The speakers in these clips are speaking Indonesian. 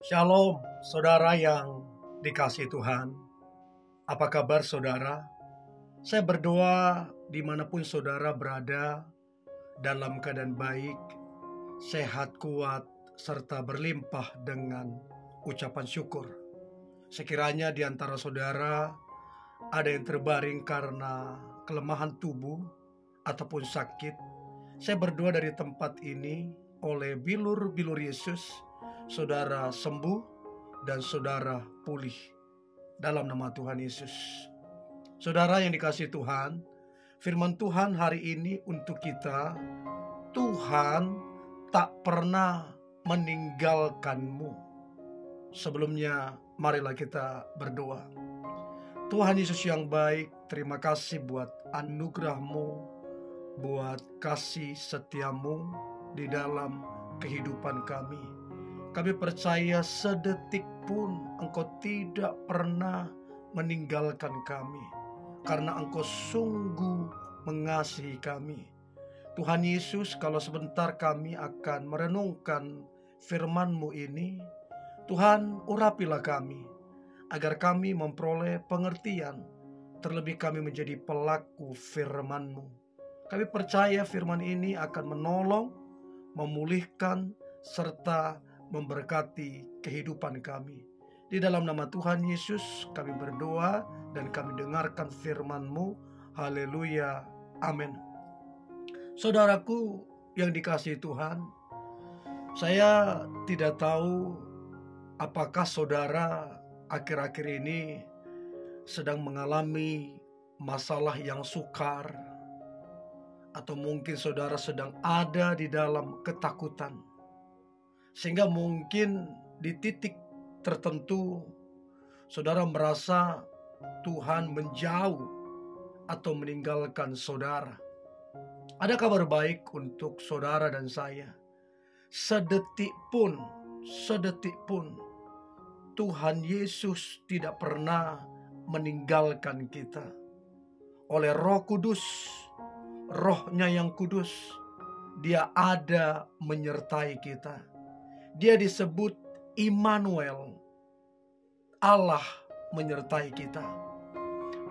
Shalom, saudara yang dikasihi Tuhan. Apa kabar saudara? Saya berdoa dimanapun saudara berada, dalam keadaan baik, sehat, kuat, serta berlimpah dengan ucapan syukur. Sekiranya di antara saudara ada yang terbaring karena kelemahan tubuh ataupun sakit, saya berdoa dari tempat ini oleh bilur-bilur Yesus, saudara sembuh dan saudara pulih dalam nama Tuhan Yesus. Saudara yang dikasihi Tuhan, firman Tuhan hari ini untuk kita, Tuhan tak pernah meninggalkanmu. Sebelumnya, marilah kita berdoa. Tuhan Yesus yang baik, terima kasih buat anugerah-Mu, buat kasih setiamu di dalam kehidupan kami. Kami percaya sedetik pun Engkau tidak pernah meninggalkan kami, karena Engkau sungguh mengasihi kami. Tuhan Yesus, kalau sebentar kami akan merenungkan firman-Mu ini, Tuhan urapilah kami, agar kami memperoleh pengertian, terlebih kami menjadi pelaku firman-Mu. Kami percaya firman ini akan menolong, memulihkan, serta memberkati kehidupan kami. Di dalam nama Tuhan Yesus kami berdoa dan kami dengarkan firman-Mu. Haleluya, amin. Saudaraku yang dikasihi Tuhan, saya tidak tahu apakah saudara akhir-akhir ini sedang mengalami masalah yang sukar, atau mungkin saudara sedang ada di dalam ketakutan, sehingga mungkin di titik tertentu saudara merasa Tuhan menjauh atau meninggalkan saudara. Ada kabar baik untuk saudara dan saya. Sedetik pun Tuhan Yesus tidak pernah meninggalkan kita. Oleh Roh Kudus, Roh-Nya yang kudus, Dia ada menyertai kita. Dia disebut Immanuel, Allah menyertai kita.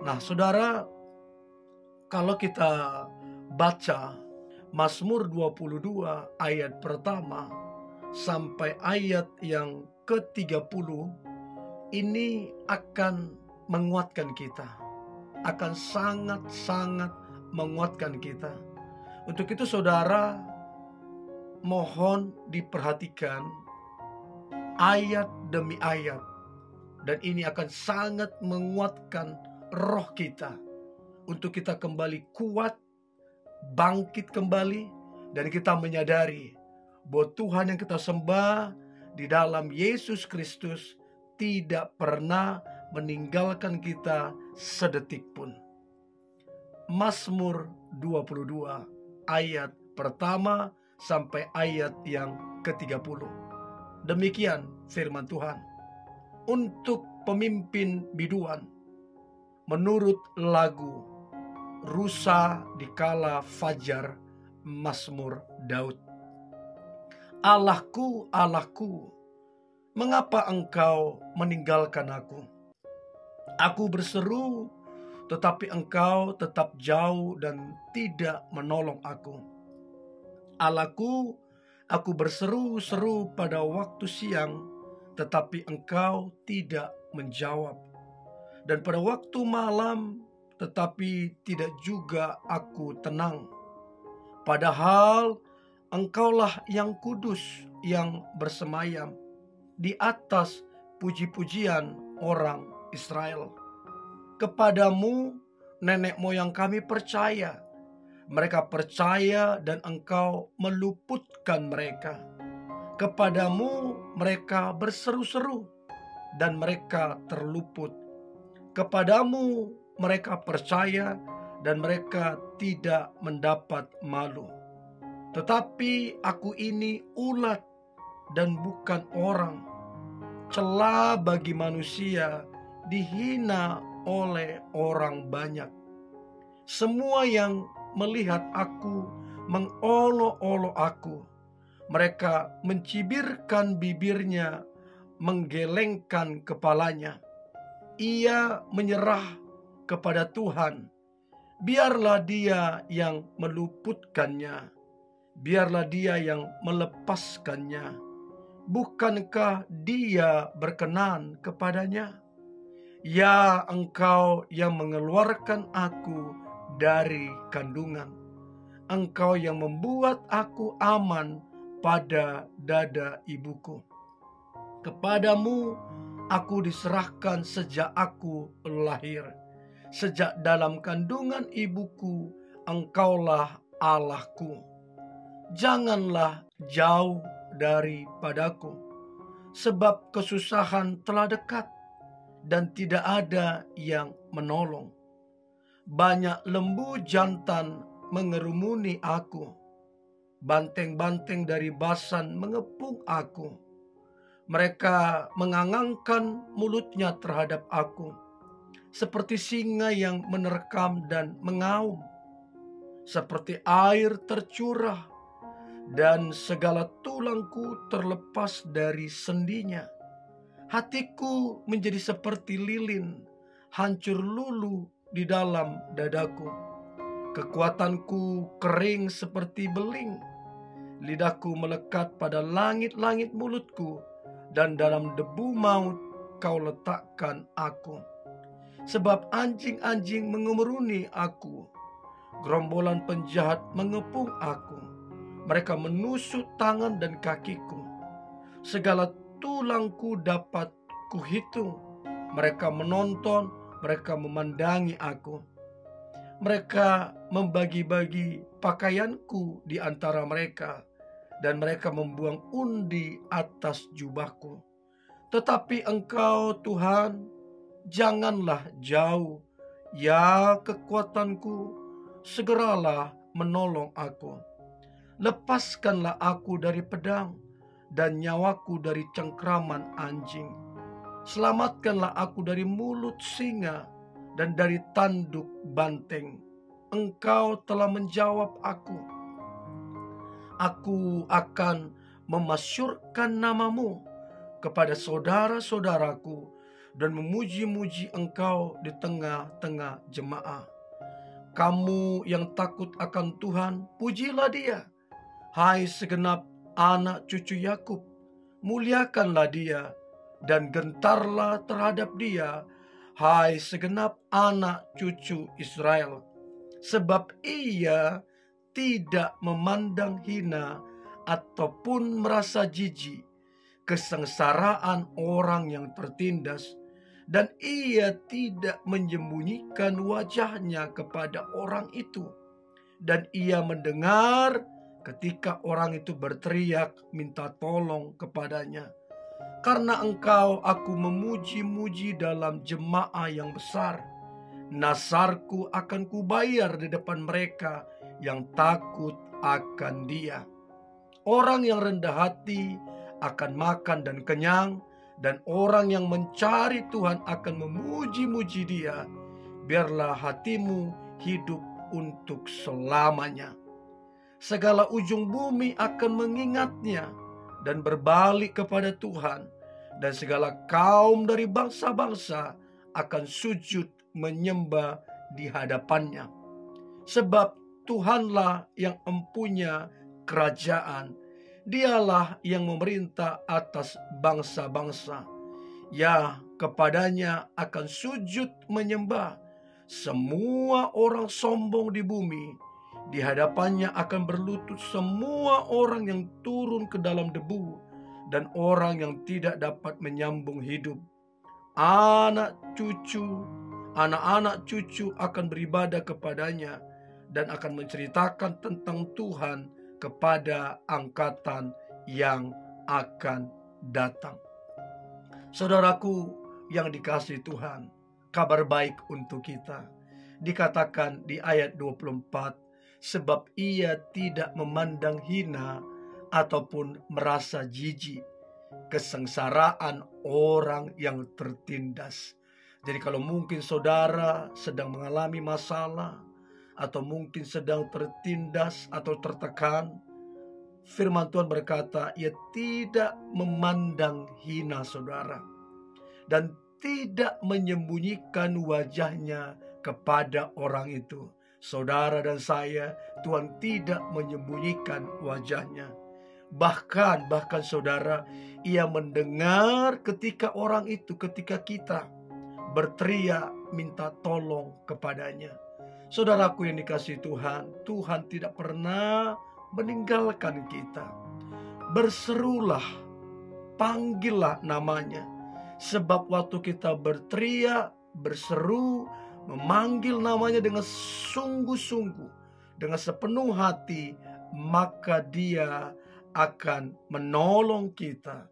Nah saudara, kalau kita baca Mazmur 22 ayat pertama sampai ayat yang ke-30, ini akan menguatkan kita, akan sangat-sangat menguatkan kita. Untuk itu saudara, mohon diperhatikan ayat demi ayat, dan ini akan sangat menguatkan roh kita untuk kita kembali kuat, bangkit kembali, dan kita menyadari bahwa Tuhan yang kita sembah di dalam Yesus Kristus tidak pernah meninggalkan kita sedetik pun. Mazmur 22 ayat pertama sampai ayat yang ke-30. Demikian firman Tuhan. Untuk pemimpin biduan, menurut lagu Rusa di Kala Fajar, Mazmur Daud. Allahku, Allahku, mengapa engkau meninggalkan aku? Aku berseru, tetapi engkau tetap jauh dan tidak menolong aku. Allahku, aku berseru-seru pada waktu siang, tetapi engkau tidak menjawab. Dan pada waktu malam, tetapi tidak juga aku tenang. Padahal engkaulah yang kudus, yang bersemayam di atas puji-pujian orang Israel. Kepadamu nenek moyang kami percaya. Mereka percaya dan engkau meluputkan mereka. Kepadamu mereka berseru-seru dan mereka terluput. Kepadamu mereka percaya dan mereka tidak mendapat malu. Tetapi aku ini ulat dan bukan orang, celah bagi manusia, dihina oleh orang banyak. Semua yang melihat aku mengolok-olok aku. Mereka mencibirkan bibirnya menggelengkan kepalanya. Ia menyerah kepada Tuhan. Biarlah Dia yang meluputkannya. Biarlah Dia yang melepaskannya. Bukankah Dia berkenan kepadanya? Ya, Engkau yang mengeluarkan aku dari kandungan. Engkau yang membuat aku aman pada dada ibuku. Kepadamu aku diserahkan sejak aku lahir. Sejak dalam kandungan ibuku, Engkaulah Allahku. Janganlah jauh daripadaku, sebab kesusahan telah dekat dan tidak ada yang menolong. Banyak lembu jantan mengerumuni aku. Banteng-banteng dari Basan mengepung aku. Mereka mengangangkan mulutnya terhadap aku, seperti singa yang menerkam dan mengaum, seperti air tercurah, dan segala tulangku terlepas dari sendinya. Hatiku menjadi seperti lilin, hancur lulu di dalam dadaku. Kekuatanku kering seperti beling. Lidahku melekat pada langit-langit mulutku, dan dalam debu maut Kau letakkan aku. Sebab anjing-anjing mengemuruni aku. Gerombolan penjahat mengepung aku. Mereka menusuk tangan dan kakiku. Segala tulangku dapat kuhitung. Mereka menonton, mereka memandangi aku. Mereka membagi-bagi pakaianku di antara mereka, dan mereka membuang undi atas jubahku. Tetapi Engkau, Tuhan, janganlah jauh. Ya kekuatanku, segeralah menolong aku. Lepaskanlah aku dari pedang, dan nyawaku dari cengkraman anjing. Selamatkanlah aku dari mulut singa, dan dari tanduk banteng. Engkau telah menjawab aku. Aku akan memasyurkan namamu kepada saudara-saudaraku dan memuji-muji Engkau di tengah-tengah jemaah. Kamu yang takut akan Tuhan, pujilah Dia. Hai segenap anak cucu Yakub, muliakanlah Dia dan gentarlah terhadap Dia. Hai segenap anak cucu Israel, sebab Ia tidak memandang hina ataupun merasa jijik kesengsaraan orang yang tertindas, dan Ia tidak menyembunyikan wajahnya kepada orang itu, dan Ia mendengar ketika orang itu berteriak minta tolong kepadanya. Karena Engkau, aku memuji-muji dalam jemaah yang besar. Nasarku akan kubayar di depan mereka yang takut akan Dia. Orang yang rendah hati akan makan dan kenyang, dan orang yang mencari Tuhan akan memuji-muji Dia. Biarlah hatimu hidup untuk selamanya. Segala ujung bumi akan mengingatnya dan berbalik kepada Tuhan, dan segala kaum dari bangsa-bangsa akan sujud menyembah di hadapannya. Sebab Tuhanlah yang empunya kerajaan. Dialah yang memerintah atas bangsa-bangsa. Ya, kepadanya akan sujud menyembah semua orang sombong di bumi. Di hadapannya akan berlutut semua orang yang turun ke dalam debu, dan orang yang tidak dapat menyambung hidup. Anak-anak cucu akan beribadah kepadanya, dan akan menceritakan tentang Tuhan kepada angkatan yang akan datang. Saudaraku yang dikasihi Tuhan, kabar baik untuk kita. Dikatakan di ayat 24, sebab Ia tidak memandang hina ataupun merasa jijik kesengsaraan orang yang tertindas. Jadi kalau mungkin saudara sedang mengalami masalah, atau mungkin sedang tertindas atau tertekan, firman Tuhan berkata, ia tidak memandang hina saudara dan tidak menyembunyikan wajahnya kepada orang itu. Saudara dan saya, Tuhan tidak menyembunyikan wajahnya. Bahkan saudara, ia mendengar ketika kita berteriak minta tolong kepadanya. Saudaraku yang dikasihi Tuhan, Tuhan tidak pernah meninggalkan kita. Berserulah, panggillah namanya. Sebab waktu kita berteriak, berseru, memanggil namanya dengan sungguh-sungguh, dengan sepenuh hati, maka Dia akan menolong kita.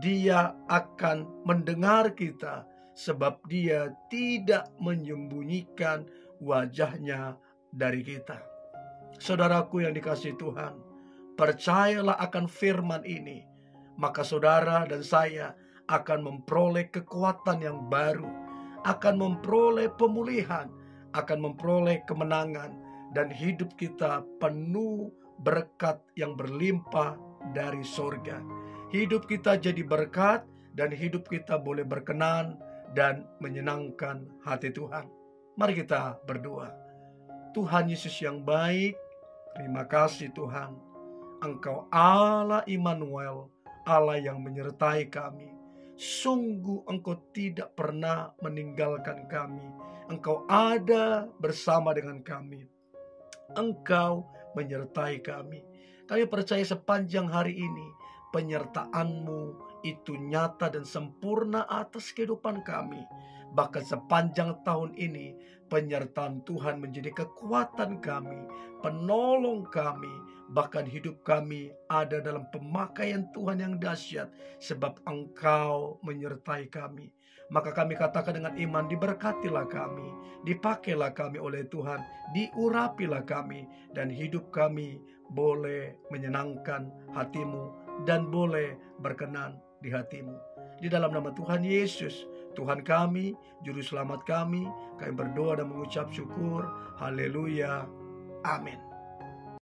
Dia akan mendengar kita, sebab Dia tidak menyembunyikan wajahnya dari kita. Saudaraku yang dikasihi Tuhan, percayalah akan firman ini, maka saudara dan saya akan memperoleh kekuatan yang baru, akan memperoleh pemulihan, akan memperoleh kemenangan, dan hidup kita penuh berkat yang berlimpah dari sorga. Hidup kita jadi berkat, dan hidup kita boleh berkenan dan menyenangkan hati Tuhan. Mari kita berdoa. Tuhan Yesus yang baik, terima kasih Tuhan. Engkau Allah Immanuel, Allah yang menyertai kami. Sungguh Engkau tidak pernah meninggalkan kami. Engkau ada bersama dengan kami. Engkau menyertai kami. Kami percaya sepanjang hari ini penyertaan-Mu itu nyata dan sempurna atas kehidupan kami. Bahkan sepanjang tahun ini penyertaan Tuhan menjadi kekuatan kami, penolong kami. Bahkan hidup kami ada dalam pemakaian Tuhan yang dahsyat, sebab Engkau menyertai kami. Maka kami katakan dengan iman, diberkatilah kami, dipakailah kami oleh Tuhan, diurapilah kami, dan hidup kami boleh menyenangkan hati-Mu dan boleh berkenan di hati-Mu. Di dalam nama Tuhan Yesus, Tuhan kami, Juru Selamat kami berdoa dan mengucap syukur. Haleluya. Amin.